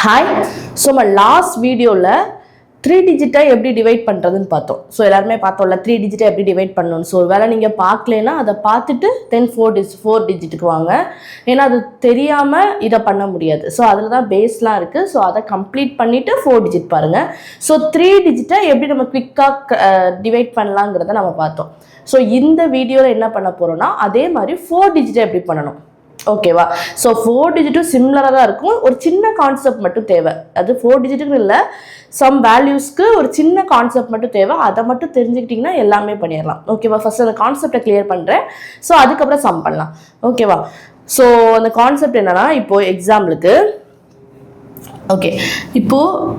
Hi. So நம்ம last வீடியோவில் 3 டிஜிட்டை எப்படி டிவைட் பண்ணுறதுன்னு பார்த்தோம். ஸோ எல்லாருமே பார்த்தோம்ல 3 டிஜிட்டை எப்படி டிவைட் பண்ணணும்னு. ஸோ வேலை நீங்கள் பார்க்கலன்னா அதை பார்த்துட்டு தென் 4 டிஜிட்டுக்கு வாங்க. ஏன்னா அது தெரியாமல் இதை பண்ண முடியாது. ஸோ அதில் தான் பேஸ்லாம் இருக்குது. ஸோ அதை கம்ப்ளீட் பண்ணிவிட்டு 4 டிஜிட் பாருங்கள். ஸோ 3 டிஜிட்டை எப்படி நம்ம குவிக்காக டிவைட் பண்ணலாங்கிறத நம்ம பார்த்தோம். ஸோ இந்த வீடியோவில் என்ன பண்ண போகிறோம்னா அதே மாதிரி 4 டிஜிட்டை எப்படி பண்ணணும், ஓகேவா? ஸோ 4 டிஜிட்டும் சிம்லராக தான் இருக்கும். ஒரு சின்ன கான்செப்ட் மட்டும் தேவை. அது 4 டிஜிட்டுக்கு இல்லை, சம் வேல்யூஸ்க்கு ஒரு சின்ன கான்செப்ட் மட்டும் தேவை. அதை மட்டும் தெரிஞ்சுக்கிட்டிங்கன்னா எல்லாமே பண்ணிடலாம், ஓகேவா? ஃபர்ஸ்ட் அந்த கான்செப்டை கிளியர் பண்ணுறேன். ஸோ அதுக்கப்புறம் சம் பண்ணலாம், ஓகேவா? ஸோ அந்த கான்செப்ட் என்னன்னா, இப்போது எக்ஸாம்பிளுக்கு ஓகே, இப்போது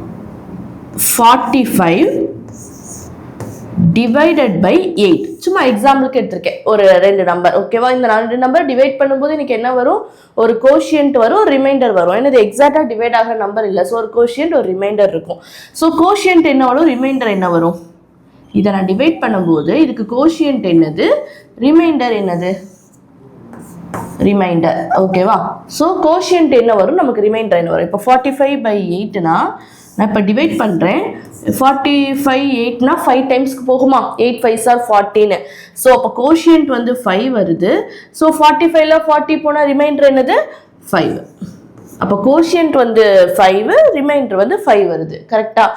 45 டிவைடட் பை 8 சும்மா எக்ஸாம்பிளுக்கு எடுத்திருக்கேன். ஒரு 2 நம்பர், ஓகேவா? இந்த 2 நம்பர் டிவைட் பண்ணும்போது எனக்கு என்ன வரும்? ஒரு கோஷியன்ட் வரும், ரிமைண்டர் வரும். ஏன்னா இது எக்ஸாக்டாக டிவைட் ஆகிற நம்பர் இல்லை. ஸோ ஒரு கோஷியன்ட் ஒரு ரிமைண்டர் இருக்கும். ஸோ கோஷியன்ட் என்ன வரும், ரிமைண்டர் என்ன வரும்? இதை நான் டிவைட் பண்ணும்போது இதுக்கு கோஷியன்ட் என்னது, ரிமைண்டர் என்னது? ரிமைண்டர், ஓகேவா? ஸோ கோஷியன்ட் என்ன வரும், நமக்கு ரிமைண்டர் என்ன வரும்? இப்போ 45 by 8னா நான் இப்போ டிவைட் பண்ணுறேன். 45 8னா 5 டைம்ஸ்க்கு போகுமா? 8 5s are 14. ஸோ அப்போ கோஷியன்ட் வந்து 5 வருது. ஸோ 45ல் 40 போனால் ரிமைண்டர் என்னது? 5. அப்போ கோஷியன்ட் வந்து 5, ரிமைண்டர் வந்து 5 வருது, கரெக்டாக?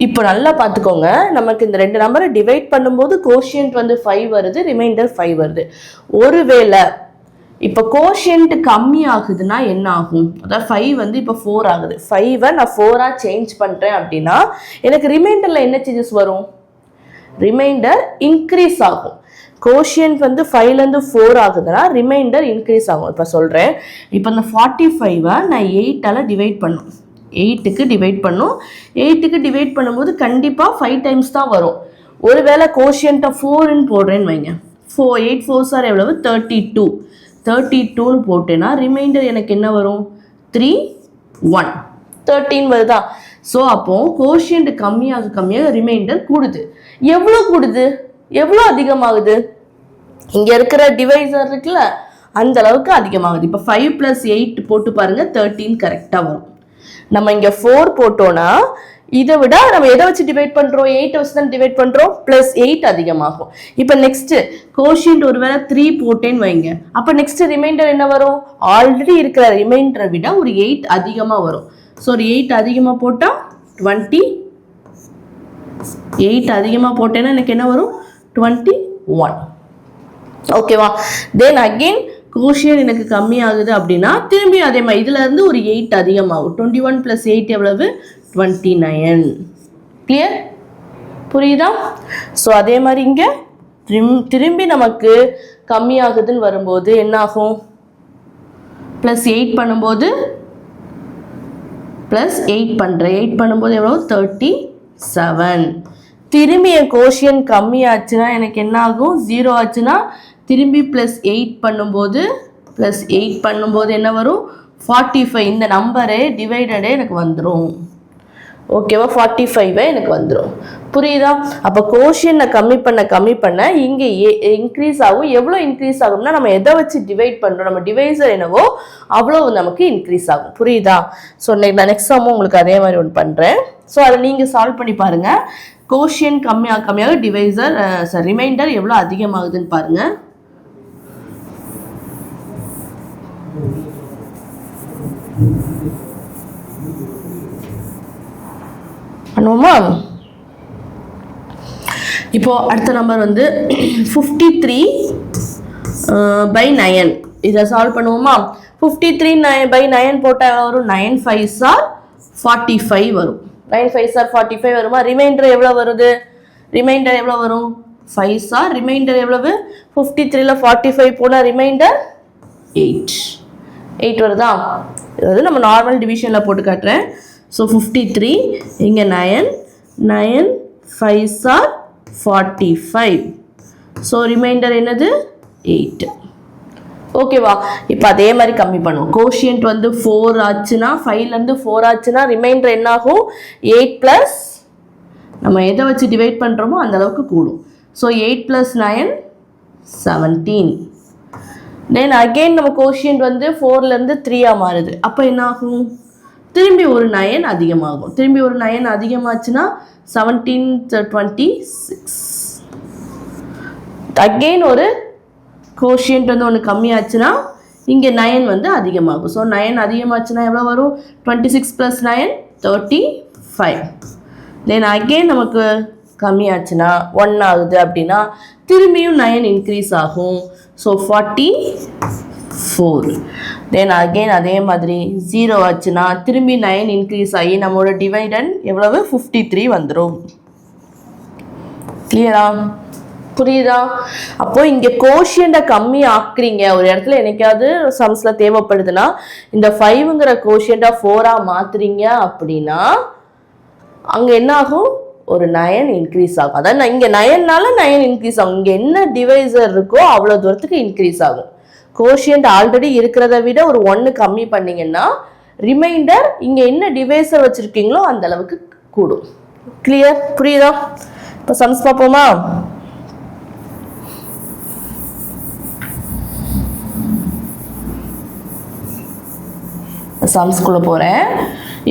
இப்போ நல்லா பார்த்துக்கோங்க. நமக்கு இந்த 2 நம்பரை டிவைட் பண்ணும்போது கோஷியன்ட் வந்து 5 வருது, ரிமைண்டர் 5 வருது. ஒருவேளை இப்போ கோஷியன்ட் கம்மி ஆகுதுன்னா என்ன ஆகும்? அதாவது 5 வந்து இப்போ 4 ஆகுது. 5ஐ நான் 4ஆக சேஞ்ச் பண்ணுறேன் அப்படின்னா எனக்கு ரிமைண்டரில் என்ன சேஞ்சஸ் வரும்? ரிமைண்டர் இன்க்ரீஸ் ஆகும். கோஷியன்ட் வந்து 5லேருந்து 4 ஆகுதுன்னா ரிமைண்டர் இன்க்ரீஸ் ஆகும். இப்போ சொல்கிறேன், இப்போ இந்த 45ஐ நான் 8ஆல் டிவைட் பண்ணும். 8க்கு டிவைட் பண்ணும். 8க்கு டிவைட் பண்ணும்போது கண்டிப்பாக 5 டைம்ஸ் தான் வரும். ஒருவேளை கோஷியன்ட்டை 4ன்னு போடுறேன்னு வைங்க. 8 4s are எவ்வளவு? 32. 32ன்னு போட்டேன்னா ரிமைண்டர் எனக்கு என்ன வரும்? 3 1 13 வருதா? ஸோ அப்போ கோஷியன்ட் கம்மியாக ரிமைண்டர் கூடுது. எவ்வளோ கூடுது? எவ்வளோ அதிகமாகுது? இங்கே இருக்கிற டிவைசர் இருக்குல்ல, அந்த அளவுக்கு அதிகமாகுது. இப்போ 5 + 8 போட்டு பாருங்க, 13 கரெக்டாக வரும். நம்ம இங்கே 4 போட்டோன்னா இதை விட நம்ம எதை வச்சு டிவைட் பண்ணுறோம்? 8 வச்சு தான் டிவைட் பண்ணுறோம். +8 அதிகமாகும். இப்போ நெக்ஸ்ட்டு கோஷியன்ட் ஒருவேளை 3 போட்டேன்னு வைங்க. அப்போ நெக்ஸ்ட்டு ரிமைண்டர் என்ன வரும்? ஆல்ரெடி இருக்கிற ரிமைண்டரை விட ஒரு 8 அதிகமாக வரும். ஸோ ஒரு 8 அதிகமாக போட்டால் 20. 8 அதிகமாக போட்டேன்னா எனக்கு என்ன வரும்? 21. ஓகேவா? தென் அகெயின் கோஷியன்ட் எனக்கு கம்மியாகுது அப்படின்னா திரும்பி அதே மாதிரி இதுலேருந்து ஒரு 8 அதிகமாகும். 21 + 8 எவ்வளவு? 29. கிளியர்? புரியுதா? ஸோ அதே மாதிரி இங்கே திரும்பி நமக்கு கம்மியாகுதுன்னு வரும்போது என்ன ஆகும்? +8 பண்ணும்போது +8 பண்ணுறேன். 8 பண்ணும்போது எவ்வளோ? 37. திரும்பி என் கோஷியன்ட் கம்மியாச்சுன்னா எனக்கு என்ன ஆகும்? 0 ஆச்சுன்னா திரும்பி +8 பண்ணும்போது என்ன வரும்? 45. இந்த நம்பரே டிவைடடே எனக்கு வந்துடும், ஓகேவா? 45 எனக்கு வந்துடும். புரியுதா? அப்போ கோஷியன்ட்டை கம்மி பண்ண இங்கே இன்க்ரீஸ் ஆகும். எவ்வளோ இன்க்ரீஸ் ஆகும்னா நம்ம எதை வச்சு டிவைட் பண்ணுறோம், நம்ம டிவைசர் என்னவோ அவ்வளோ நமக்கு இன்க்ரீஸ் ஆகும். புரியுதா? ஸோ நான் நெக்ஸ்ட் சம்மும் உங்களுக்கு அதே மாதிரி ஒன்று பண்ணுறேன். ஸோ அதை நீங்கள் சால்வ் பண்ணி பாருங்கள். கோஷியன்ட் கம்மியாக டிவைசர் ரிமைண்டர் எவ்வளோ அதிகமாகுதுன்னு பாருங்கள். பண்ணுவோமா? இப்போ அடுத்த நம்பர் வந்து 53 by 9. இதை சால்வ் பண்ணுவோமா? 53 by 9 போட்டால் வரும் 9 5s are 45 வரும். 9 5s are 45 வருமா? ரிமைண்டர் எவ்வளோ வருது? ரிமைண்டர் எவ்வளோ வரும்? 5s are ரிமைண்டர் எவ்வளவு? 53ல் 45 போனால் ரிமைண்டர் 8 வருதா? இது நம்ம நார்மல் டிவிஷனில் போட்டு காட்டுறேன். ஸோ 53 இங்கே 9 5s are 45. ஸோ ரிமைண்டர் என்னது? 8. ஓகேவா? இப்போ அதே மாதிரி கம்மி பண்ணுவோம். கோஷியன்ட் வந்து 4 ஆச்சுன்னா 5லேருந்து 4 ஆச்சுன்னா ரிமைண்டர் என்ன ஆகும்? 8 + நம்ம எதை வச்சு டிவைட் பண்ணுறோமோ அந்த அளவுக்கு கூடும். ஸோ 8 + 9 17. தென் அகெயின் நம்ம கோஷியன்ட் வந்து 4லேருந்து 3 மாறுது. அப்போ என்ன ஆகும்? திரும்பி ஒரு 9 அதிகமாகும். திரும்பி ஒரு 9 அதிகமாச்சுன்னா 1726. அகெயின் ஒரு கோஷியன்ட் வந்து ஒன்று கம்மியாச்சுன்னா இங்கே 9 வந்து அதிகமாகும். ஸோ 9 அதிகமாச்சுன்னா எவ்வளோ வரும்? 26 + 9 35. தென் அகெயின் நமக்கு கம்மியாச்சுன்னா 1 ஆகுது அப்படின்னா திரும்பியும் 9 இன்க்ரீஸ் ஆகும். ஸோ 44. தென் அகெயின் அதே மாதிரி 0 ஆச்சுன்னா திரும்பி 9 இன்க்ரீஸ் ஆகி நம்மளோட டிவைடன் எவ்வளவு? 53 வந்துடும். கிளியரா? புரியுதா? அப்போ இங்க கோஷியண்ட கம்மி ஆக்குறீங்க ஒரு இடத்துல, என்னைக்காவது சம்ஸ்ல தேவைப்படுதுன்னா இந்த 5ங்கிற கோஷியண்டா 4ஆ மாத்துறீங்க அப்படின்னா அங்க என்ன ஆகும்? ஒரு 9 இன்க்ரீஸ் ஆகும். அதான் இங்க 9னால 9 இன்க்ரீஸ் ஆகும். இங்க என்ன டிவைசர் இருக்கோ அவ்வளவு தூரத்துக்கு இன்க்ரீஸ் ஆகும். கோஷியண்ட் ஆல்ரெடி இருக்கிறத விட ஒரு 1 கம்மி பண்ணீங்கன்னா ரிமைண்டர் இங்க என்ன டிவைசர் வச்சிருக்கீங்களோ அந்த அளவுக்கு கூடும். கிளியர்? புரியுதா? இப்போ சம்ஸ் பார்ப்போமா? சம்ஸ்குள்ள போறேன்.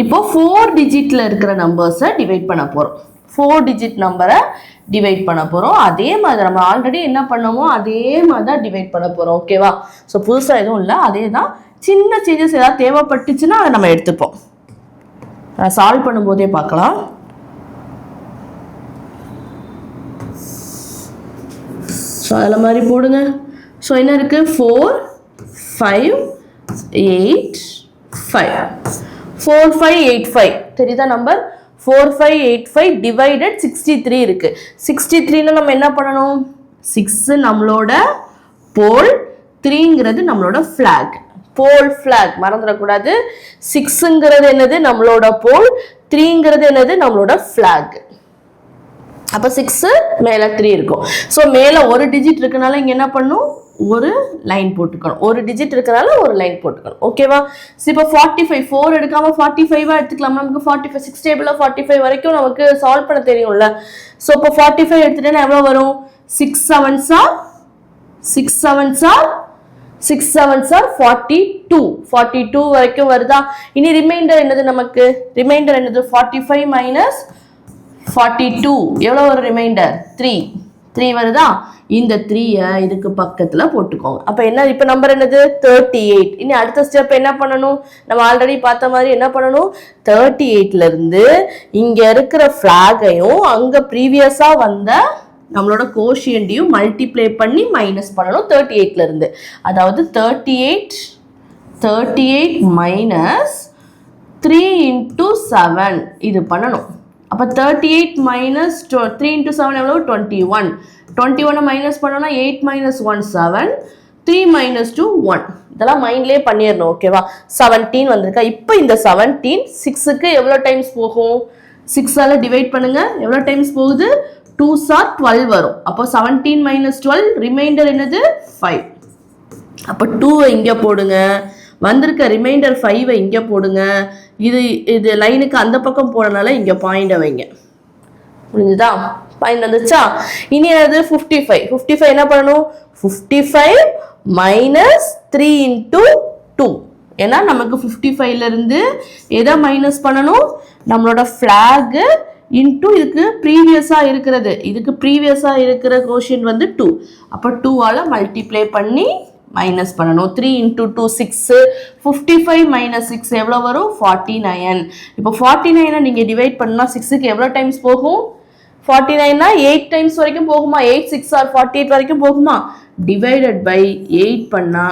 இப்போ 4 டிஜிட்ல இருக்கிற நம்பர்ஸை டிவைட் பண்ண போறோம். 4 டிஜிட் நம்பரை டிவைட் பண்ண போறோம். அதே மாதிரி நம்ம ஆல்ரெடி என்ன பண்ணோமோ அதே மாதிரி தான் டிவைட் பண்ண போறோம். ஓகேவா? ஸோ புதுசாக எதுவும் இல்லை, அதே தான். சின்ன சேஞ்சஸ் ஏதாவது தேவைப்பட்டுச்சுன்னா அதை நம்ம எடுத்துப்போம். சால்வ் பண்ணும்போதே பார்க்கலாம். ஸோ அதில் மாதிரி போடுங்க. ஸோ என்ன இருக்கு? 4 5 8 5. 4 5 8 5 தெரியுதா நம்பர்? 4 5 8 5 டிவைடட் 63 இருக்கு. 63ல நம்ம என்ன பண்ணணும்? 6 நம்மளோட போல், 3ங்கிறது நம்மளோட ஃபிளாக். போல் ஃபிளாக் மறந்துடக்கூடாது. 6ங்கிறது என்னது? நம்மளோட போல். 3ங்கிறது என்னது? நம்மளோட ஃபிளாக். அப்போ 6 மேலே 3 இருக்கும். ஸோ மேலே ஒரு டிஜிட் இருக்கனால இங்கே என்ன பண்ணும்? ஒரு லைன் போட்டுக்கணும். ஒரு டிஜிட் இருக்கனால ஒரு லைன் போட்டுக்கணும். ஓகேவா? இப்போ 45 4 எடுக்காம 45 எடுத்துக்கலாம். நமக்கு 45 6 டேபிள்ல 45 வரைக்கும் நமக்கு சால்வ் பண்ண தெரியும்ல. ஸோ இப்போ 45 எடுத்துட்டேன்னா எவ்வளோ வரும்? 6 7s are 42. 42 வரைக்கும் வருதா? இனி ரிமைண்டர் என்னது நமக்கு? ரிமைண்டர் என்னது? 45 minus 42 எவ்வளோ ஒரு ரிமைண்டர்? 3 வருதா? இந்த 3 இதுக்கு பக்கத்துல போட்டுக்கோங்க. அப்ப என்ன? இப்ப நம்பர் என்னது? 38. இனி அடுத்த ஸ்டெப் என்ன பண்ணணும்? நம்ம ஆல்ரெடி பார்த்த மாதிரி என்ன பண்ணணும்? 38ல இருந்து இங்க இருக்கிற ஃபிளாகையும் அங்க ப்ரீவியஸா வந்த நம்மளோட கோஷியண்டையும் மல்டிப்ளை பண்ணி மைனஸ் பண்ணணும் 38ல இருந்து. அதாவது 38 மைனஸ் 3 into 7 இது பண்ணணும். அப்போ 38 minus 3 into 7 எவ்வளவு? 21. 21 மைனஸ் பண்ணோம்னா 8 minus 1 7, 3 minus 2 1. இதெல்லாம் மைண்ட்லேயே பண்ணிடணும். ஓகேவா? 17 வந்திருக்கா? இப்போ இந்த 17 6க்கு எவ்வளோ டைம்ஸ் போகும்? 6ஆல டிவைட் பண்ணுங்க. எவ்வளோ டைம்ஸ் போகுது? 2s are 12 வரும். அப்போ 17 minus 12 ரிமைண்டர் என்னது? 5. அப்போ 2 இங்கே போடுங்க. வந்திருக்க ரிமைண்டர் 5 இங்கே போடுங்க. இது லைனுக்கு அந்த பக்கம் போறனால இங்க பாயிண்ட் வைங்க. புரிஞ்சுதா? பாயிண்ட் வந்துச்சா? இனி அது 55 என்ன பண்ணணும்? 55 minus 3 into 2. ஏன்னா நமக்கு 55ல இருந்து எதை மைனஸ் பண்ணணும்? நம்மளோட ஃபிளாக் இன்டூ இதுக்கு ப்ரீவியஸா இருக்கிறது. இதுக்கு ப்ரீவியஸா இருக்கிற கோஷியன்ட் வந்து 2. அப்போ 2ஆல மல்டிப்ளை பண்ணி மைனஸ் பண்ணணும். 3 into 2 6. 55 minus 6 எவ்வளோ வரும்? 49. இப்போ 49 நீங்க டிவைட் பண்ணா 6க்கு எவ்வளோ டைம்ஸ் போகும்? 49னா 8 டைம்ஸ் வரைக்கும் போகுமா? 8 6 are 48 வரைக்கும் போகுமா? டிவைடட் பை 8 பண்ணா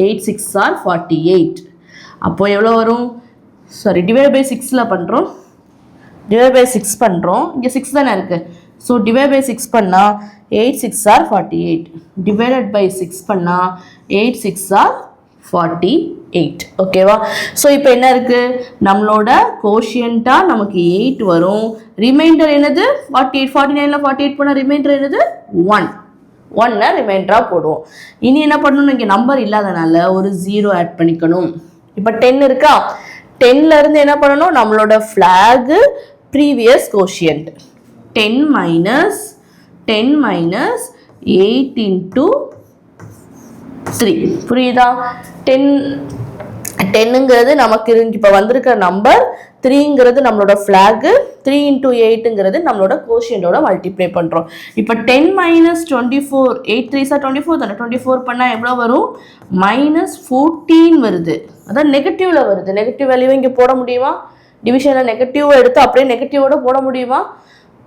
8 6 are 48. அப்போ எவ்வளோ வரும்? சாரி, டிவைட் பை 6ல பண்றோம். டிவைட் பை 6 பண்றோம். இங்க 6 தானே இருக்கு. ஸோ டிவைட் பை 6 பண்ணா 8 6 are 48. டிவைடட் பை 6 பண்ணா 8 6 are 48. ஓகேவா? ஸோ இப்போ என்ன இருக்கு? நம்மளோட கோஷியண்டா நமக்கு 8 வரும். ரிமைண்டர் என்னது? 48. 49ல 48 பண்ண ரிமைண்டர் என்னது? 1 ரிமைண்டரா போடுவோம். இனி என்ன பண்ணணும்? இங்கே நம்பர் இல்லாதனால ஒரு 0 ஆட் பண்ணிக்கணும். இப்போ 10 இருக்கா? 10ல இருந்து என்ன பண்ணணும்? நம்மளோட flag previous quotient 10 minus 8 into 3 புரியுதா 10ங்கிறது நமக்கு இப்போ வந்திருக்கிற நம்பர் 3ங்கிறது நம்மளோட ஃபிளாக் 3 into 8ங்கிறது நம்மளோட கோஷியண்டோட மல்டிப்ளை பண்றோம் இப்போ 10 minus 24 8 3s are 24 தானே 24 பண்ணா எவ்வளவு வரும் -14 வருது அதான் நெகட்டிவ்ல வருது நெகட்டிவ் வேல்யூ இங்க போட முடியுமா டிவிஷன்ல நெகட்டிவ் எடுத்து அப்படியே நெகட்டிவோட போட முடியுமா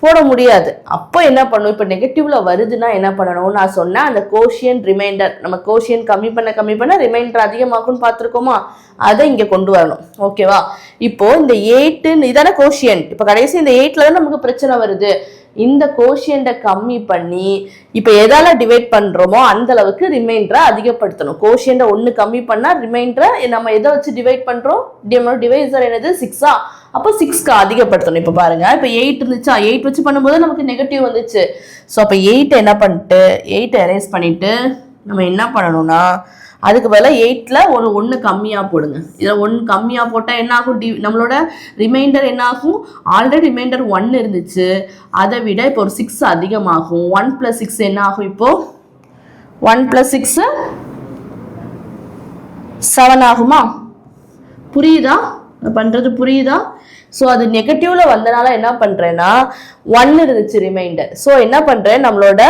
போட முடியாது அப்போ என்ன பண்ணும் இப்போ நெகட்டிவ்ல வருதுன்னா என்ன பண்ணணும் நான் சொன்னேன் அந்த கோஷியன்ட் ரிமைண்டர் நம்ம கோஷியன்ட் கம்மி பண்ண ரிமைண்டர் அதிகமாகும்னு பார்த்துருக்கோமா அதை இங்க கொண்டு வரணும் ஓகேவா இப்போ இந்த 8 இதான கோஷியன்ட் இப்போ கடைசி இந்த 8ல தான் நமக்கு பிரச்சனை வருது இந்த கோஷியன்ட்டை கம்மி பண்ணி இப்போ எதால டிவைட் பண்றோமோ அந்த அளவுக்கு ரிமைண்டரை அதிகப்படுத்தணும் கோஷியன்ட்டை 1 கம்மி பண்ணா ரிமைண்டரை நம்ம எதை வச்சு டிவைட் பண்றோம் டிவைசர் என்னது 6 அப்போ 6க்கு அதிகப்படுத்தணும் இப்போ பாருங்க இப்போ 8 இருந்துச்சா 8 வச்சு பண்ணும்போது நமக்கு நெகட்டிவ் வந்துச்சு ஸோ அப்போ 8 என்ன பண்ணிட்டு 8 எரேஸ் பண்ணிட்டு நம்ம என்ன பண்ணணும்னா அதுக்கு பதிலாக 8ல ஒரு 1 கம்மியாக போடுங்க இதில் 1 கம்மியாக போட்டால் என்ன ஆகும் நம்மளோட ரிமைண்டர் என்ன ஆகும் ஆல்ரெடி ரிமைண்டர் 1 இருந்துச்சு அதை விட இப்போ ஒரு 6 அதிகமாகும் 1 + 6 என்ன ஆகும் இப்போ 1 + 6 7 ஆகுமா புரியுதா பண்றது புரியுதா ஸோ அது நெகட்டிவ்ல வந்தனால என்ன பண்றேன்னா 1 இருந்துச்சு ரிமைண்டர் ஸோ என்ன பண்றேன் நம்மளோட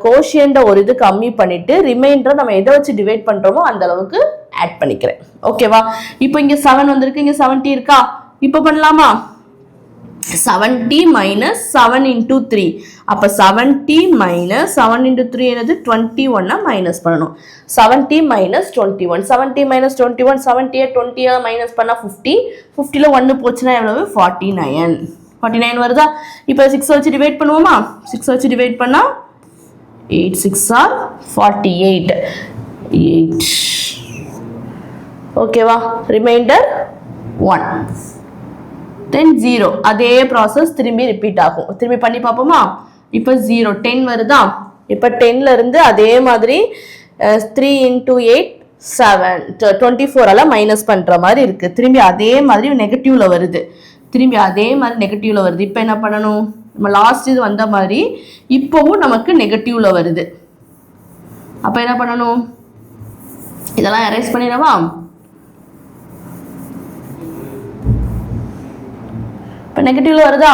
கோஷியன்ட ஒரு இது கம்மி பண்ணிட்டு ரிமைண்டரை நம்ம எதை வச்சு டிவைட் பண்றோமோ அந்த அளவுக்கு ஆட் பண்ணிக்கிறேன் ஓகேவா இப்போ இங்க 7 வந்திருக்கு இங்க 70 இருக்கா இப்போ பண்ணலாமா 70 minus 7 into 3 அப்ப 70 minus 7 into 3 என்னது 21 மைனஸ் பண்ணணும் 70 minus 21 70 minus 21 70 20 மைனஸ் பண்ணா 50 50ல 1 போச்சுனா எவ்வளவு 49 வருதா இப்போ 6 வச்சு டிவைட் பண்ணுவோமா 6 வச்சு டிவைட் பண்ணா 8 6 are 48 8 ஓகேவா ரிமைண்டர் 1 then 0 அதே process திரும்பி ரிப்பீட் ஆகும் திரும்பி பண்ணி பாப்போமா இப்போ 0 10 வருதா இப்போ 10ல இருந்து அதே மாதிரி 3 into 8 7 24 ஆல மைனஸ் பண்ற மாதிரி இருக்கு திரும்பி அதே மாதிரி நெகட்டிவ்ல வருது இப்போ என்ன பண்ணணும் நம்ம லாஸ்ட் இது வந்த மாதிரி இப்போவும் நமக்கு நெகட்டிவ்ல வருது அப்ப என்ன பண்ணணும் இதெல்லாம் எரேஸ் பண்ணிடவா இப்போ நெகட்டிவ்ல வருதா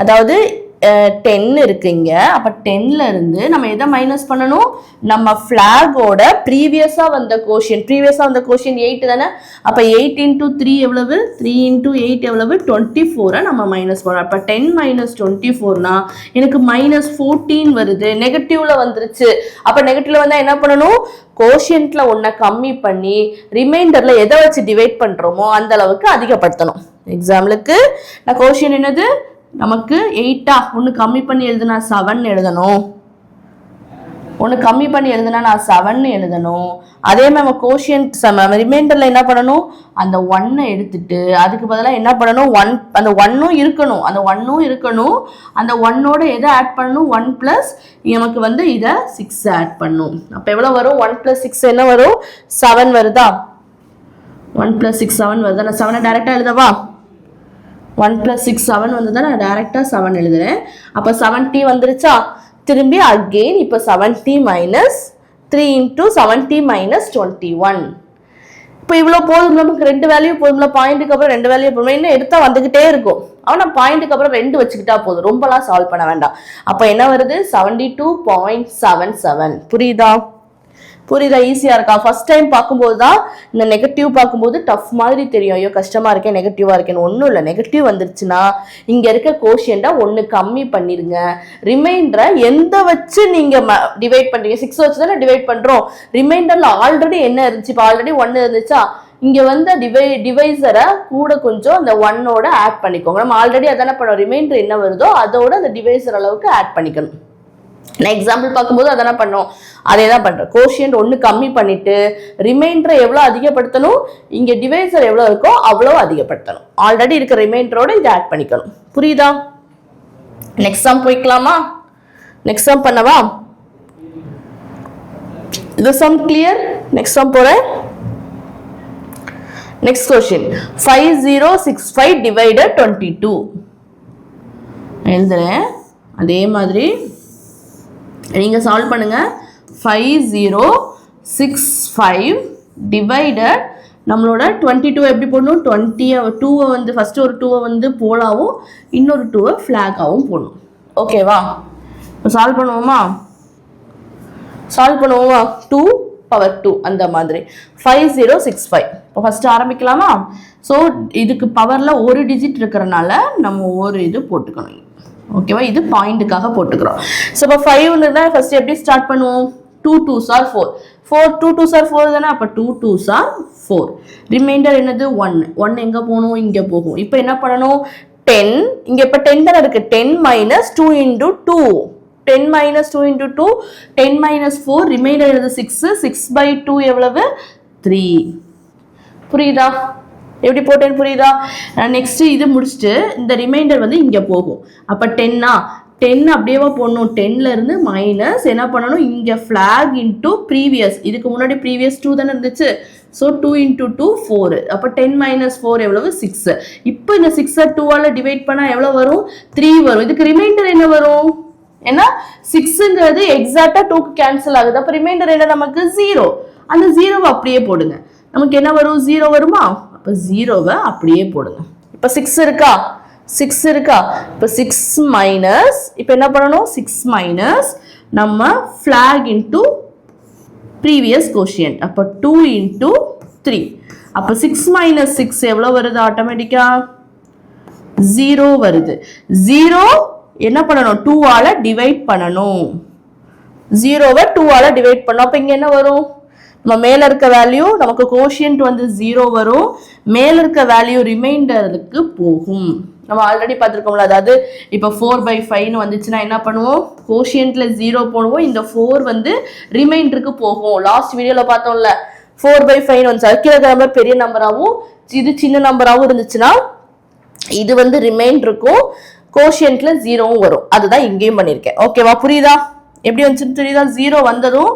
அதாவது 10 இருக்குங்க அப்ப 10ல இருந்து நம்ம எதை மைனஸ் பண்ணணும் நம்ம ஃபிளாகோட ப்ரீவியஸா வந்த கோஷியன்ட் 8 தானே அப்ப 8 into 3 எவ்வளவு 3 into 8 எவ்வளவு 24 நம்ம மைனஸ் பண்ணணும் அப்ப 10 minus 24னா எனக்கு -14 வருது நெகட்டிவ்ல வந்துருச்சு அப்ப நெகட்டிவ்ல வந்தா என்ன பண்ணணும் கோஷியன்ட்ல ஒன்ன கம்மி பண்ணி ரிமைண்டர்ல எதை வச்சு டிவைட் பண்றோமோ அந்த அளவுக்கு அதிகப்படுத்தணும் எக்ஸாம்பிளுக்கு நான் கோஷியன்ட் என்னது நமக்கு 8 ஒன்னு கம்மி பண்ணி எழுதுனா 7 எழுதணும் ஒன்னு கம்மி பண்ணி எழுதுனா நான் 7 எழுதணும் அதே மாதிரி நம்ம கோஷியன்ட் ரிமைண்டர்ல என்ன பண்ணணும் அந்த 1 எடுத்துட்டு அதுக்கு பதிலா என்ன பண்ணணும் 1 அந்த 1 இருக்கணும் அந்த 1 ஓட எதை ஆட் பண்ணணும் 1 plus நமக்கு வந்து இத 6 ஆட் பண்ணணும் அப்ப எவ்வளவு வரும் 1 plus 6 என்ன வரும் 7 வருதா 1 plus 6 7 வருதா நான் 7 டைரக்டா எழுதவா 1 plus 6 7 வந்ததா நான் டைரக்டா 7 எழுதுறேன் அப்ப 70 வந்துருச்சா திரும்பி again இப்ப 70 minus 3 into 70 minus 21 இப்போ இவ்வளவு போதும் நமக்கு ரெண்டு வேல்யூ போதும்ல பாயிண்ட்க்கு அப்புறம் ரெண்டு வேல்யூ போதும் இன்னும் எடுத்தா வந்துகிட்டே இருக்கும் ஆனா பாயிண்ட்க்கு அப்புறம் ரெண்டு வச்சுக்கிட்டா போதும் ரொம்பலாம் சால்வ் பண்ண வேண்டாம் அப்ப என்ன வருது 72.77 புரியுதா ஈஸியா இருக்கா ஃபர்ஸ்ட் டைம் பார்க்கும்போது தான் இந்த நெகட்டிவ் பார்க்கும்போது டஃப் மாதிரி தெரியும் ஐயோ கஷ்டமா இருக்கே நெகட்டிவா இருக்கேன்னு ஒன்றும் இல்லை நெகட்டிவ் வந்துருச்சுன்னா இங்க இருக்க கோஷியண்டா 1 கம்மி பண்ணிருங்க ரிமைண்டரை எந்த வச்சு நீங்க டிவைட் பண்றீங்க 6 வச்சு தானே டிவைட் பண்றோம் ரிமைண்டர்ல ஆல்ரெடி என்ன இருந்துச்சு இப்போ ஆல்ரெடி 1 இருந்துச்சா இங்க வந்து டிவைசரை கூட கொஞ்சம் அந்த 1ஓட ஆட் பண்ணிக்கோங்க நம்ம ஆல்ரெடி அதான பண்ணோம் ரிமைண்டர் என்ன வருதோ அதோட அந்த டிவைசர் அளவுக்கு ஆட் பண்ணிக்கணும் நான் எக்ஸாம்பிள் பார்க்கும்போது அதான பண்ணோம் அதே தான் பண்றேன் கோஷியன்ட் 1 கம்மி பண்ணிட்டு ரிமைண்டரை எவ்வளவு அதிகப்படுத்தணும் இங்க டிவைசர் எவ்வளவு இருக்கோ அவ்வளவு அதிகப்படுத்தணும் ஆல்ரெடி இருக்க ரிமைண்டரோட இதை ஆட் பண்ணிக்கணும் புரியுதா நெக்ஸ்ட் சம் போய்க்கலாமா நெக்ஸ்ட் சம் பண்ணவா இது சம் கிளியர் நெக்ஸ்ட் சம் போறேன் நெக்ஸ்ட் क्वेश्चन 5065 divided 22 எழுதுறேன் அதே மாதிரி நீங்க சால்வ் பண்ணுங்க 5065 65 divided நம்மளோட 22 எப்படி போடணும் 20 2 வந்து ஃபர்ஸ்ட் ஒரு 2 வந்து போலாவும் இன்னொரு 2 ஃபிளாகாவும் போடணும் ஓகேவா சால்வ் பண்ணுவோமா 2 power 2 அந்த மாதிரி 5065 இப்போ ஃபர்ஸ்ட் ஆரம்பிக்கலாமா சோ இதுக்கு பவர்ல ஒரு டிஜிட் இருக்கறனால நம்ம ஒரு இது போட்டுக்கணும் ஓகேவா இது பாயிண்ட்காக போட்டுக்கறோம் சோ இப்போ 5 னா ஃபர்ஸ்ட் எப்படி ஸ்டார்ட் பண்ணுவோம் 2 2s are 4 2 2s are 4 தான அப்ப 2 2s are 4 ரிமைண்டர் என்னது 1 எங்க போணும் இங்க போகும் இப்போ என்ன பண்ணனும் 10 இங்க இப்ப 10 தான இருக்கு 10 minus 2 into 2 10 minus 2 into 2 10 minus 4 reminder என்னது 6 6 by 2 எவ்வளவு 3 புரியுதா எப்படி போட்டேன் புரியுதா நெக்ஸ்ட் இது முடிச்சிட்டு இந்த ரிமைண்டர் வந்து இங்க போகும் அப்ப 10 ஆ 10 அப்படியே போடணும் 10 ல இருந்து மைனஸ் என்ன பண்ணனும் இங்க flag into previous இதுக்கு முன்னாடி previous 2 தான இருந்துச்சு so 2 into 2 4 அப்ப 10 minus 4 எவ்வளவு 6 இப்போ இந்த 6 2 ஆல டிவைட் பண்ணா எவ்வளவு வரும் 3 வரும் இதுக்கு ரிமைண்டர் என்ன வரும் ஏன்னா 6ங்கிறது எக்ஸாக்ட்டா 2 க்கு கேன்சல் ஆகுது அப்ப ரிமைண்டர் என்ன நமக்கு 0 அந்த 0 அப்படியே போடுங்க நமக்கு என்ன வரும் 0 வருமா அப்ப 0 அப்படியே போடுங்க இப்ப 6 இருக்கா இப்ப 6 மைனஸ் இப்போ என்ன பண்ணனும் 6 மைனஸ் நம்ம flag into previous quotient அப்ப 2 into 3 அப்ப 6 minus 6 எவ்வளவு வருது ஆட்டோமேட்டிக்கா 0 வருது 0 என்ன பண்ணனும் 2 ஆல டிவைட் பண்ணனும் 0வை 2 ஆல டிவைட் பண்ணோம் அப்ப இங்க என்ன வரும் நம்ம மேல இருக்க வேல்யூ நமக்கு கோஷியன்ட் வந்து 0 வரும் மேல இருக்க வேல்யூ ரிமைண்டருக்கு போகும் நம்ம ஆல்ரெடி பார்த்திருக்கோம்ல அதாவது இப்போ 4/5 னு வந்துச்சுனா என்ன பண்ணுவோம் கோஷியன்ட்ல 0 போடுவோம் இந்த 4 வந்து ரிமைண்டருக்கு போகும் லாஸ்ட் வீடியோல பார்த்தோம்ல 4/5 வந்து சர்க்குலர் நம்பர் பெரிய நம்பராவும் இது சின்ன நம்பராவும் இருந்துச்சுனா இது வந்து ரிமைண்டருக்கும் கோஷியன்ட்ல 0 வரும் அதுதான் இங்கேயும் பண்ணிருக்கேன் ஓகேவா புரியுதா எப்படி வந்துச்சு தெரியுதா 0 வந்ததும்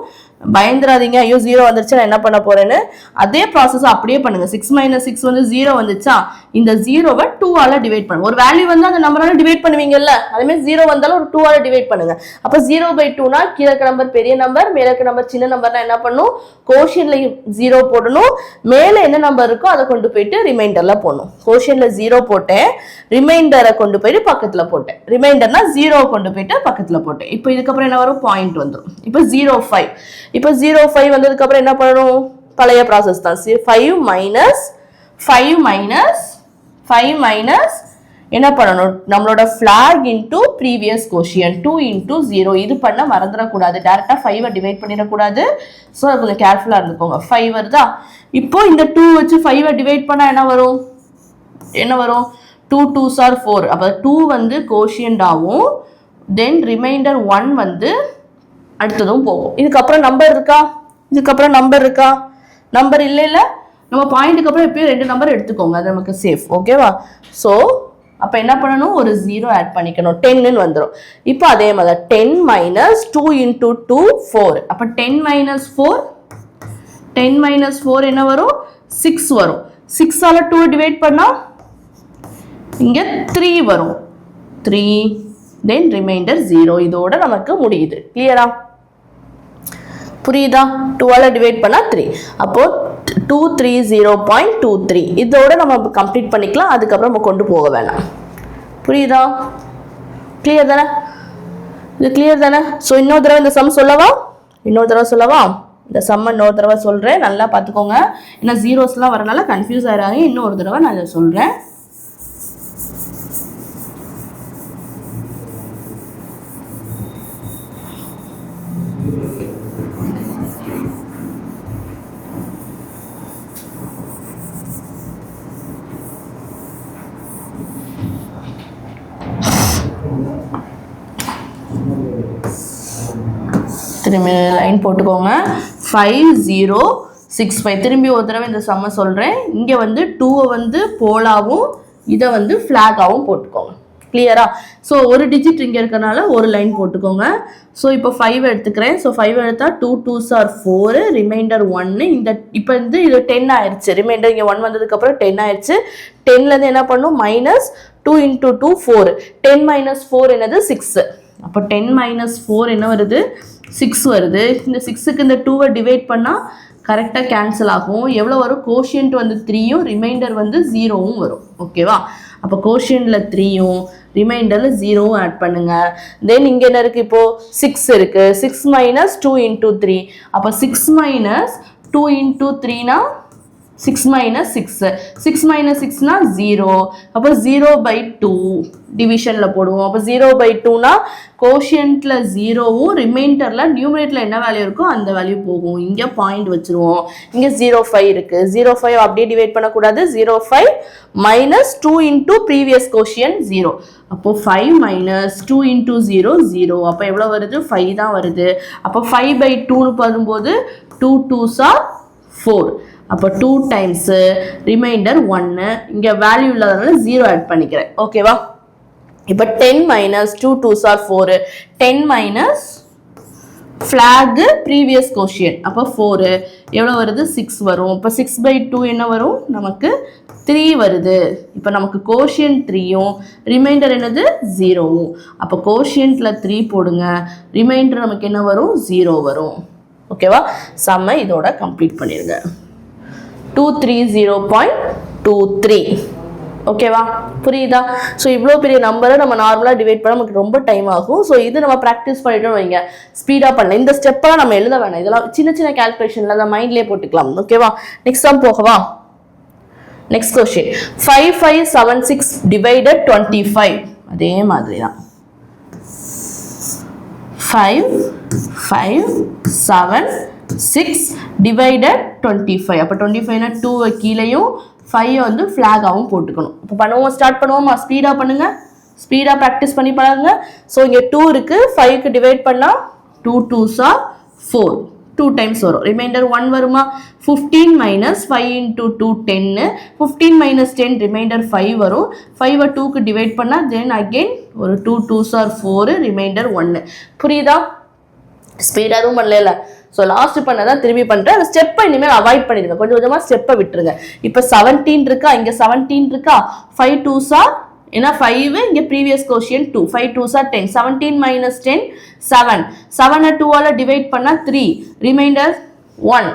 பயந்துராதீங்க ஐயோ 0 வந்துருச்சு நான் என்ன பண்ண போறேன்னு அதே process அப்படியே பண்ணுங்க 6 - 6 வந்து 0 வந்துச்சா இந்த 0வை 2 ஆல டிவைட் பண்ணுங்க ஒரு வேல்யூ வந்து அந்த நம்பரால டிவைட் பண்ணுவீங்கல்ல அதே மாதிரி 0 வந்தாலும் ஒரு 2 ஆல டிவைட் பண்ணுங்க அப்ப 0/2 னா கீழ இருக்க நம்பர் பெரிய நம்பர் மேல இருக்க நம்பர் சின்ன நம்பர்னா என்ன பண்ணும் கோஷியன்ட்ல 0 போடணும் மேல என்ன நம்பர் இருக்கோ அதை கொண்டு போயிட்டு ரிமைண்டர்ல போடணும் கோஷியன்ட்ல 0 போட்டேன் ரிமைண்டரை கொண்டு போயிட்டு பக்கத்துல போட்டேன் ரிமைண்டர்னா 0 கொண்டு போயிட்டு பக்கத்துல போட்டேன் இப்போ இதுக்கு அப்புறம் என்ன வரும் பாயிண்ட் வந்துரும் இப்போ 05 இப்போ 05 வந்ததுக்கு அப்புறம் என்ன பண்ணனும் பழைய process தான் 5 minus என்ன பண்ணனும் நம்மளோட flag into previous quotient 2 into 0 இது பண்ண மறந்துட கூடாது டைரக்டா 5 டிவைட் பண்ணிர கூடாது சோ கொஞ்சம் கேர்ஃபுல்லா இருந்துக்கோங்க 5 வருதா இப்போ இந்த 2 வச்சு 5 டிவைட் பண்ணா என்ன வரும் 2 2s are 4 அப்ப 2 வந்து quotient ஆகும் then remainder 1 வந்து அடுத்ததும் போகும் இதுக்கு அப்புறம் நம்பர் இருக்கா நம்பர் இல்ல நம்ம பாயிண்ட்க்கு அப்புறம் எப்பவும் ரெண்டு நம்பர் எடுத்துக்கோங்க அது நமக்கு சேஃப் ஓகேவா சோ அப்ப என்ன பண்ணனும் ஒரு 0 ஆட் பண்ணிக்கணும் 10 ன்னு வந்துரும் இப்போ அதே மாதிரி 10 - 2 into 2 4 அப்ப 10 - 4 என்ன வரும் 6 வரும் 6 ஆல 2 டிவைட் பண்ணா இங்க 3 வரும் 3 then remainder 0 இதோட நமக்கு முடியுது கிளியரா புரியுதா 2 ஆல டிவைட் பண்ணா 3 அப்போ 230.23 இதோட நம்ம கம்ப்ளீட் பண்ணிக்கலாம் அதுக்கு அப்புறம் நம்ம கொண்டு போக வேணாம் புரியுதா கிளியர் தானே சோ இன்னொரு தடவை இந்த சம் சொல்லவா இந்த சம் இன்னொரு தடவை சொல்றேன் நல்லா பாத்துக்கோங்க ஏன்னா ஜீரோஸ்லாம் வரனால கன்ஃபியூஸ் ஆயிராங்க இன்னொரு தடவை நான் இத சொல்றேன் திரும்பி லைன் போட்டுக்கோங்க 5065 திரும்பி ஒரு தடவை இந்த சம்ம சொல்றேன் இங்க வந்து 2 வந்து போலாவும் இத வந்து ஃபிளாகாவும் போட்டுக்கோங்க கிளியரா சோ ஒரு டிஜிட் இங்க இருக்கனால ஒரு லைன் போட்டுக்கோங்க சோ இப்போ 5 எடுத்துக்கிறேன் சோ 5 எடுத்தா 2 2s are 4 ரிமைண்டர் 1 இந்த இப்போ வந்து இது 10 ஆயிருச்சு ரிமைண்டர் இங்க 1 வந்ததுக்கு அப்புறம் 10 ஆயிருச்சு 10 ல இருந்து என்ன பண்ணும் -2 into 2 4 10 - 4 என்னது 6 அப்போ 10 - 4 என்ன வருது 6 வருது. இந்த 6க்கு இந்த 2வை டிவைட் பண்ணால் கரெக்டாக கேன்சல் ஆகும். எவ்வளோ வரும் கோஷியன்ட் வந்து 3யும் ரிமைண்டர் வந்து 0வும் வரும். ஓகேவா? அப்போ கோஷியன்ட்டில் 3யும் ரிமைண்டரில் 0வும் ஆட் பண்ணுங்கள். தென் இங்கே என்ன இருக்குது இப்போது 6 இருக்குது. 6 - 2 × 3. அப்போ 6 - 2 × 3னா 6 - 6. 6 - 6னா 0. அப்போ 0/2 டிவிஷனில் போடுவோம். அப்போ 0/2னா கோஷியன்ட்டில் 0வும் ரிமைண்டரில் நியூமரேட்டரில் என்ன வேல்யூ இருக்கோ அந்த வேல்யூ போகும். இங்கே பாயிண்ட் வச்சுருவோம். இங்கே 0.5 இருக்குது. 0.5 அப்படியே டிவைட் பண்ணக்கூடாது. 0.5 - 2 × ப்ரீவியஸ் கோஷியன்ட் 0. அப்போ 5 - 2 × 0 0. அப்போ எவ்வளோ வருது 5 தான் வருது. அப்போ 5/2ன்னு வரும்போது 2 2s are 4. அப்போ 2 டைம்ஸ் ரிமைண்டர் 1. இங்கே வேல்யூ இல்லாதனால 0 ஆட் பண்ணிக்கிறேன். ஓகேவா? இப்போ 10 - 2 2s are 4. 10 - flag previous quotient அப்போ 4 எவ்வளோ வருது 6 வரும். இப்போ 6/2 என்ன வரும் நமக்கு 3 வருது. இப்போ நமக்கு கோஷியன்ட் 3யும் ரிமைண்டர் என்னது 0வும். அப்போ கோஷியன்ட்டில் 3 போடுங்க. ரிமைண்டர் நமக்கு என்ன வரும் 0 வரும். ஓகேவா? சம்ம இதோட கம்ப்ளீட் பண்ணிடுங்க. 230.23. ஓகேவா? புரியுதா? ஸோ இவ்வளோ பெரிய நம்பரை நம்ம நார்மலாக டிவைட் பண்ண நமக்கு ரொம்ப டைம் ஆகும். ஸோ இது நம்ம ப்ராக்டிஸ் பண்ணிட்டோம் வைங்க, ஸ்பீடாக பண்ணலாம். இந்த ஸ்டெப்பெல்லாம் நம்ம எழுத வேணாம். இதெல்லாம் சின்ன சின்ன கேல்குலேஷனில் நம்ம மைண்ட்லேயே போட்டுக்கலாம். ஓகேவா? நெக்ஸ்ட் தான் போகவா? Next question 5576 divided 25. அதே மாதிரி தான் 5 5 7 6 டிவைடட் 25. அப்போ 25னா 2 கீழேயும் 5 வந்து ஃப்ளாகாகவும் போட்டுக்கணும். இப்போ பண்ணுவோம், ஸ்டார்ட் பண்ணுவோமா? ஸ்பீடாக பண்ணுங்க, ஸ்பீடாக ப்ராக்டிஸ் பண்ணி பாருங்க. ஸோ இங்கே 2 இருக்குது. 5க்கு டிவைட் பண்ணால் 2 2s are 4. 2 டைம்ஸ் வரும். ரிமைண்டர் 1 வருமா? 15 - 5 × 2 10. 15 - 10 ரிமைண்டர் 5 வரும். 5 2க்கு டிவைட் பண்ணால் தென் அகெயின் ஒரு 2 2s are 4. ரிமைண்டர் 1. புரியுதா? ஸ்பீடாக எதுவும் பண்ணல. ஸோ லாஸ்ட் பண்ணதான் திரும்பி பண்ணுறேன். அந்த ஸ்டெப்பை இனிமேல் அவாய்ட் பண்ணிடுங்க. கொஞ்சம் கொஞ்சமாக ஸ்டெப்பை விட்டுருங்க. இப்போ 17 இருக்கா, இங்கே 17 இருக்கா. 5 2s are ஏன்னா 5 இங்கே previous quotient 2. 5 2s are 10. 17 - 10 7. 7 2ஆல் divide பண்ணால் 3. ரிமைண்டர் 1.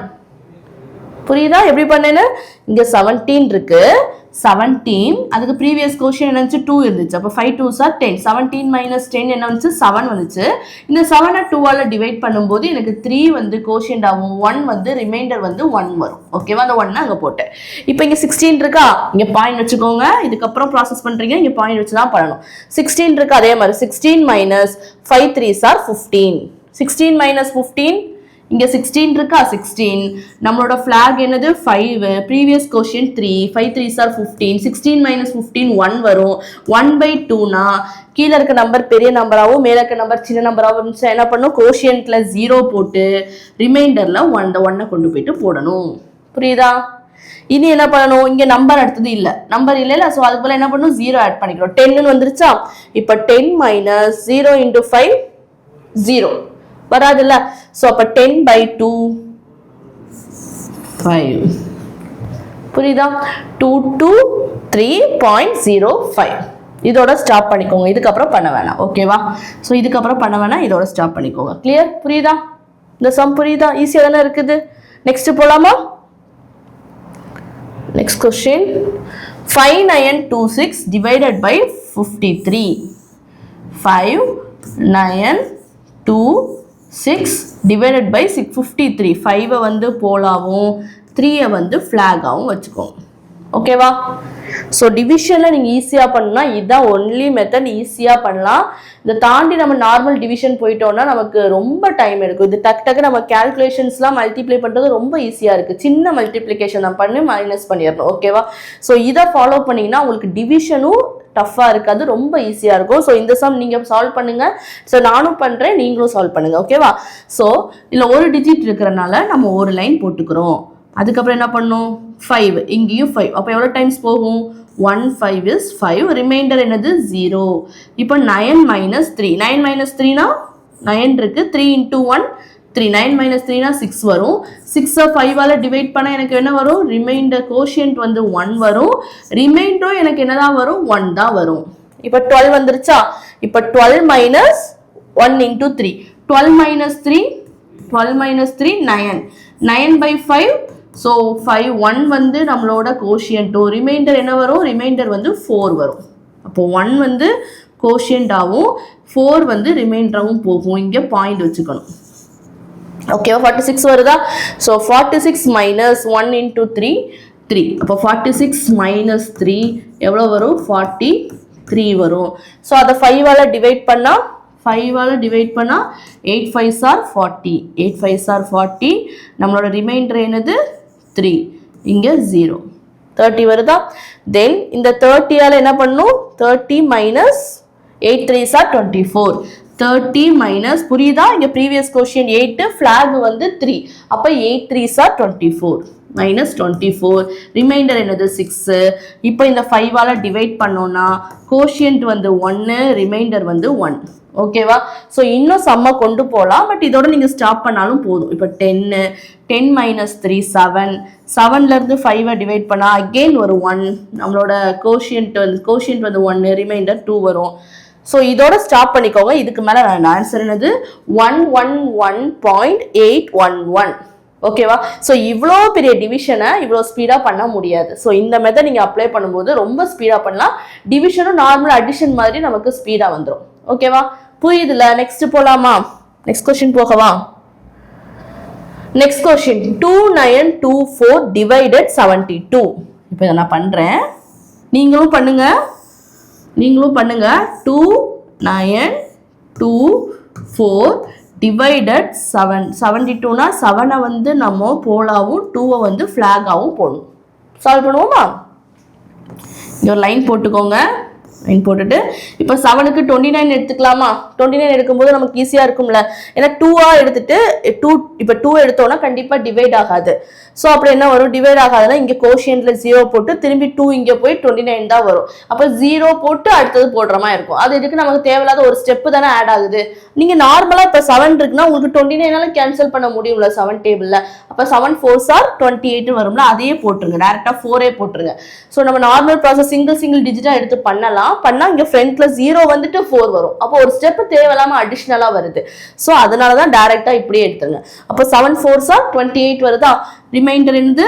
புரியுதா எப்படி பண்ணேன்னு? இங்கே 17 இருக்கு. 17 அதுக்கு ப்ரீவியஸ் கோஷன் என்ன இருந்துச்சு 2 இருந்துச்சு. அப்போ 5 2s are 10. 17 - 10 என்ன வந்துச்சு 7 வந்துச்சு. இந்த 7 2ஆல் டிவைட் பண்ணும்போது எனக்கு 3 வந்து கோஷன்ட் ஆகும். 1 வந்து ரிமைண்டர் வந்து 1 வரும். ஓகேவா? அந்த 1 அங்கே போட்டேன். இப்போ இங்கே 16 இருக்கா, இங்கே பாயிண்ட் வச்சுக்கோங்க. இதுக்கப்புறம் ப்ராசஸ் பண்ணுறீங்க, இங்கே பாயிண்ட் வச்சு தான் பண்ணணும். 16 இருக்கு. அதே மாதிரி 16 - 5 3s are 15. 16 - 15 இங்கே 16 இருக்கா. 16 நம்மளோட ஃபிளாக் என்னது 5. Previous quotient 3. 5 3s are 15. 16 - 15 1 வரும். 1/2னா கீழே இருக்க நம்பர் பெரிய நம்பராகவும் மேலே இருக்க நம்பர் சின்ன நம்பராகவும் இருந்துச்சு. என்ன பண்ணும்? கோஷியன்ட்ல 0 போட்டு ரிமைண்டர்ல 1 கொண்டு போயிட்டு போடணும். புரியுதா? இனி என்ன பண்ணணும்? இங்க நம்பர் அடுத்தது இல்ல, நம்பர் இல்ல. ஸோ அதுக்கு போல என்ன பண்ணணும்? 0 ஆட் பண்ணிக்கிறோம். 10 வந்துருச்சா? இப்போ 10 - 0 × 5 0 வராதுல்ல. ஸோ அப்போ 10/2 5. புரியுதா? 223.05. இதோட ஸ்டாப் பண்ணிக்கோங்க. இதுக்கப்புறம் பண்ண வேணாம். ஓகேவா? ஸோ இதுக்கப்புறம் பண்ண வேணாம், இதோட ஸ்டாப் பண்ணிக்கோங்க. கிளியர்? புரியுதா? இந்த சம் புரியுதா? ஈஸியாக தானே இருக்குது. நெக்ஸ்ட் போலாமா? Next question 5926 divided by 53. 5 9 2 6 divided by 53. 5 வந்து போலாவும் 3 வந்து ஃபிளாகாவும் வச்சுக்கோங்க. ஓகேவா? ஸோ டிவிஷனில் நீங்கள் ஈஸியாக பண்ணலாம். இதுதான் ஒன்லி மெத்தட், ஈஸியாக பண்ணலாம். இதை தாண்டி நம்ம நார்மல் டிவிஷன் போயிட்டோம்னா நமக்கு ரொம்ப டைம் எடுக்கும். இது டக்கு நம்ம கேல்குலேஷன்ஸ்லாம் மல்டிப்ளை பண்ணுறது ரொம்ப ஈஸியாக இருக்குது. சின்ன மல்டிப்ளிகேஷன் நான் பண்ணி மைனஸ் பண்ணிடணும். ஓகேவா? ஸோ இதை ஃபாலோ பண்ணிங்கன்னா உங்களுக்கு டிவிஷனும் டஃப்பாக இருக்காது, ரொம்ப ஈஸியாக இருக்கும். ஸோ இந்த சம் நீங்கள் சால்வ் பண்ணுங்கள். ஸோ நானும் பண்ணுறேன், நீங்களும் சால்வ் பண்ணுங்கள். ஓகேவா? ஸோ இல்லை ஒரு டிஜிட் இருக்கிறனால நம்ம ஒரு லைன் போட்டுக்கிறோம். அதுக்கப்புறம் என்ன பண்ணும்? 5 இங்கேயும் 5. அப்போ எவ்வளோ டைம்ஸ் போகும்? 1 5 is 5. ரிமைண்டர் என்னது 0. இப்போ 9 - 3. 9 - 3னா 9 இருக்கு. 3 × 1 3. 9 - 3னா 6 வரும். 6 5ஆல் டிவைட் பண்ணால் எனக்கு என்ன வரும்? ரிமைண்டர் கோஷியன்ட் வந்து 1 வரும். ரிமைண்டரும் எனக்கு என்னதான் வரும்? 1 தான் வரும். இப்போ 12 வந்துருச்சா? இப்போ 12 - 1 into 3. 12 minus 3, 12 minus 3, 9. 9 by 5, so 5, 1 வந்து நம்மளோட கோஷியன்ட். ரிமைண்டர் என்ன வரும்? ரிமைண்டர் வந்து 4 வரும். அப்போ 1 வந்து கோஷியன்ட் ஆகும், 4 வந்து ரிமைண்டராகவும் போகும். இங்கே பாயிண்ட் வச்சுக்கணும். ஓகேவா? 46 வருதா? So 46 minus 1 into 3, 3. அப்போ 46 minus 3 எவ்வளோ வரும்? 43 வரும். ஸோ அதை 5ஆல் டிவைட் பண்ணால் 8 5s are 40. 8 5s are 40. நம்மளோட ரிமைண்டர் என்னது? 3. இங்கே 0. 30 வருதா? தென் இந்த 30ஆல் என்ன பண்ணும்? 30 minus 8 3s are 24. 30 minus, புரியுதா? இங்கே ப்ரீவியஸ் கொஷின் 8, ஃப்ளாக் வந்து 3. அப்போ 8 3s are 24. minus 24. ரிமைண்டர் என்னது? 6. இப்போ இந்த 5ஆல் டிவைட் பண்ணோன்னா கோஷியன்ட் வந்து 1, ரிமைண்டர் வந்து 1. ஓகேவா? ஸோ இன்னும் சம்மா கொண்டு போகலாம், பட் இதோட நீங்கள் ஸ்டாப் பண்ணாலும் போதும். இப்போ 10 minus 3 7. 7லேருந்து 5 டிவைட் பண்ணால் அகெயின் ஒரு 1. நம்மளோட கோஷியன்ட் வந்து 1, ரிமைண்டர் 2 வரும். ஸோ இதோட ஸ்டாப் பண்ணிக்கோங்க. இதுக்கு மேலே ஆன்சர் என்னது? 111.811. ஓகேவா? ஸோ இவ்வளோ பெரிய டிவிஷனை இவ்வளோ ஸ்பீடாக பண்ண முடியாது. ஸோ இந்த மெத்தட் நீங்கள் அப்ளை பண்ணும்போது ரொம்ப ஸ்பீடாக பண்ணலாம். டிவிஷனும் நார்மல் அடிஷன் மாதிரி நமக்கு ஸ்பீடாக வந்துடும். ஓகேவா? புரியுதுல? நெக்ஸ்ட் போகலாமா? நெக்ஸ்ட் கொஸ்டின் போகவா? Next question 2924 divided 72. இப்போ இதை நான் பண்ணுறேன், நீங்களும் பண்ணுங்க. 2924 divided 7. 72னா 7 வந்து நம்ம போலாவும் 2 வந்து ஃபிளாகாவும் போடணும். சால்வ் பண்ணுவோமா? இங்க ஒரு லைன் போட்டுக்கோங்க. லைன் போட்டுட்டு இப்போ 7க்கு 29 எடுத்துக்கலாமா? 29 எடுக்கும்போது நமக்கு ஈஸியாக இருக்கும்ல. ஏன்னா 2ஆ எடுத்துட்டு 2 இப்போ 2 எடுத்தோம்னா கண்டிப்பாக டிவைட் ஆகாது. ஸோ அப்புறம் என்ன வரும்? டிவைட் ஆகாதுன்னா இங்கே கோஷியன்ட்ல 0 போட்டு திரும்பி 2 இங்கே போய் 29 தான் வரும். அப்போ 0 போட்டு அடுத்தது போடுற மாதிரி இருக்கும். அது எதுக்கு? நமக்கு தேவையில்லாத ஒரு ஸ்டெப்பு தானே ஆட் ஆகுது. நீங்கள் நார்மலாக இப்போ 7 இருக்குன்னா உங்களுக்கு 29 கேன்சல் பண்ண முடியும்ல 7 டேபிளில். அப்போ 7 4s are 28 வரும்ல, அதையே போட்டுருங்க. டேரெக்டாக 4ஏ போட்டுருங்க. ஸோ நம்ம நார்மல் ப்ராசஸ் சிங்கிள் டிஜிட்டாக எடுத்து பண்ணா இங்கே ஃப்ரண்ட்ல 0 வந்துட்டு 4 வரும். அப்போ ஒரு ஸ்டெப் தேவையில்லாம அடிஷ்னலாக வருது. ஸோ அதனால தான் டேரெக்டாக இப்படியே எடுத்துருங்க. அப்போ 7 4s are 28 வருதா? ரிமைண்டர் என்னது?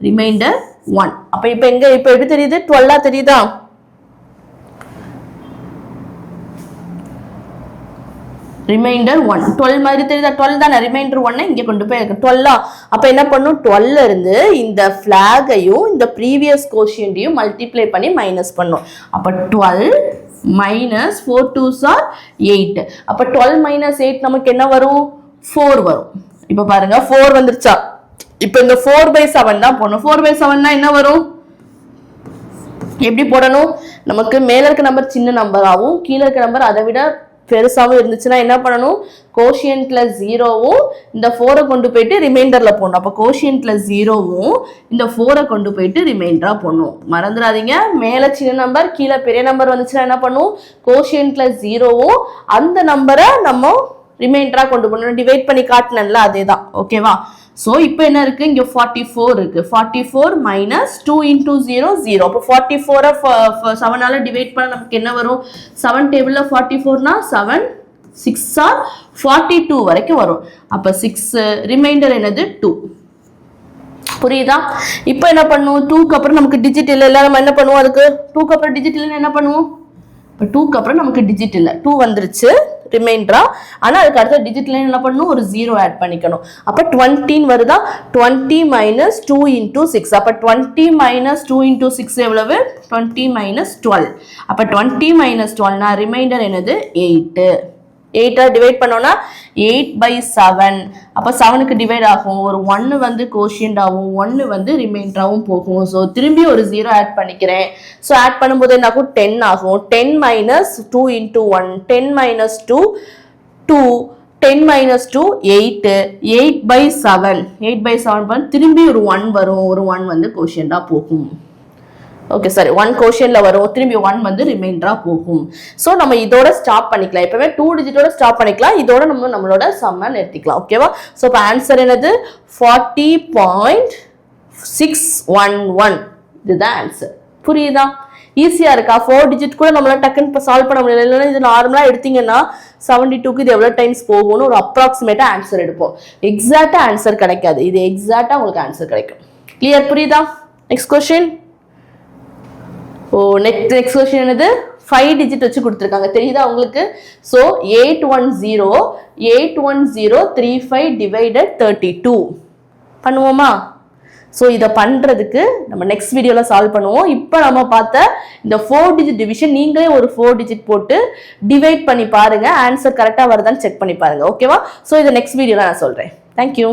ரிமைண்டர் 1. அப்ப இப்போ எப்படி தெரியுது? 12ஆ தெரியுதா? ரிமைண்டர் 1 12 மாதிரி தெரியுதா? 12 தானே. ரிமைண்டர் 1 இங்கே கொண்டு போய் 12ஆ? அப்ப என்ன பண்ணும்? 12ல இருந்து இந்த ஃபிளாகையும் இந்த ப்ரீவியஸ் கோஷியன்ட்டையும் மல்டிப்ளை பண்ணி மைனஸ் பண்ணும். அப்ப 12 minus 4 2s are 8. அப்ப 12 minus 8 நமக்கு என்ன வரும்? 4 வரும். இப்ப பாருங்க 4 வந்துருச்சா? இப்போ இந்த 4/7 தான் போடணும். 4/7னா என்ன வரும்? எப்படி போடணும்? நமக்கு மேல இருக்க நம்பர் சின்ன நம்பராகவும் கீழே இருக்க நம்பர் அதை விட பெருசாகவும் இருந்துச்சுன்னா என்ன பண்ணணும்? கோஷியன்ட்ல 0வும் இந்த 4 கொண்டு போயிட்டு ரிமைண்டர்ல போடணும். அப்போ கோஷியன்ட்ல 0வும் இந்த 4 கொண்டு போயிட்டு ரிமைண்டரா போடணும். மறந்துடாதீங்க, மேல சின்ன நம்பர் கீழே பெரிய நம்பர் வந்துச்சுன்னா என்ன பண்ணும்? கோஷியன்ட்ல 0வும் அந்த நம்பரை நம்ம ரிமைண்டரா கொண்டு போகணும். டிவைட் பண்ணி காட்டினல அதே தான். ஓகேவா? ஸோ இப்போ என்ன இருக்கு? இங்கே 44 இருக்கு. 44 minus 2 into 0 0. அப்போ 44 7ஆல டிவைட் பண்ண நமக்கு என்ன வரும்? 7 டேபிள்ல 44னா 7 6 are 42 வரைக்கும் வரும். அப்போ 6 ரிமைண்டர் என்னது? 2. புரியுதா? இப்போ என்ன பண்ணுவோம்? 2க்கு அப்புறம் நமக்கு டிஜிட் இல்லை. நம்ம என்ன பண்ணுவோம்? அதுக்கு 2க்கு அப்புறம் டிஜிட் இல்லைன்னு என்ன பண்ணுவோம்? இப்போ 2க்கு அப்புறம் நமக்கு டிஜிட் இல்லை. 2 வந்துருச்சு ரிமைண்டரா. ஆனால் அதுக்கு அடுத்த டிஜிட்ல என்ன பண்ணணும்? ஒரு 0 ஆட் பண்ணிக்கணும். அப்போ 20 வருதா? 20 minus 2 into 6. அப்போ 20 minus 2 into 6 எவ்வளவு? 20 minus 12. அப்போ 20 minus 12னா ரிமைண்டர் என்னது? 8. 8 டிவைட் பண்ணோம்னா 8/7. அப்போ 7க்கு டிவைட் ஆகும். ஒரு 1 வந்து கோஷியன்ட் ஆகும், 1 வந்து ரிமைண்டராகவும் போகும். ஸோ திரும்பி ஒரு 0 ஆட் பண்ணிக்கிறேன். ஸோ ஆட் பண்ணும்போது என்ன ஆகும்? 10 ஆகும். 10 minus 2 into 1. 10 minus 2 2. 10 minus 2 8. 8/7. 8/7 திரும்பி ஒரு 1 வரும். ஒரு 1 வந்து கோஷியண்டா போகும். ஓகே சாரி, 1 கோஷன்ல வரும். திரும்பி 1 வந்து ரிமைண்டரா போகும். ஸோ நம்ம இதோட ஸ்டாப் பண்ணிக்கலாம். எப்பவுமே 2 டிஜிட்டோட ஸ்டாப் பண்ணிக்கலாம். இதோட நம்மளோட சம்ம நிறுத்திக்கலாம். ஓகேவா? ஸோ இப்போ ஆன்சர் என்னது? 40.611. இதுதான் ஆன்சர். புரியுதா? ஈஸியாக இருக்கா? 4 டிஜிட் கூட நம்மளால டக்குன்னு சால்வ் பண்ண முடியல. இல்லைன்னா இது நார்மலாக எடுத்தீங்கன்னா 72க்கு இது எவ்வளோ டைம்ஸ் போகும்னு ஒரு அப்ராக்சிமேட்டாக ஆன்சர் எடுப்போம். எக்ஸாக்டாக ஆன்சர் கிடைக்காது. இது எக்ஸாக்டாக உங்களுக்கு ஆன்சர் கிடைக்கும். கிளியர்? புரியுதா? Next question. நெக்ஸ்ட் கொஸ்டின் என்னது? 5 டிஜிட் வச்சு கொடுத்துருக்காங்க. தெரியுதா உங்களுக்கு? ஸோ 81035 டிவைடட் 32 பண்ணுவோமா? ஸோ இதை பண்ணுறதுக்கு நம்ம நெக்ஸ்ட் வீடியோவில் சால்வ் பண்ணுவோம். இப்போ நம்ம பார்த்த இந்த 4 டிஜிட் டிவிஷன் நீங்களே ஒரு 4 டிஜிட் போட்டு டிவைட் பண்ணி பாருங்க, ஆன்சர் கரெக்டாக வருதான்னு செக் பண்ணி பாருங்க. ஓகேவா? ஸோ இதை நெக்ஸ்ட் வீடியோவில் நான் சொல்கிறேன். தேங்க்யூ.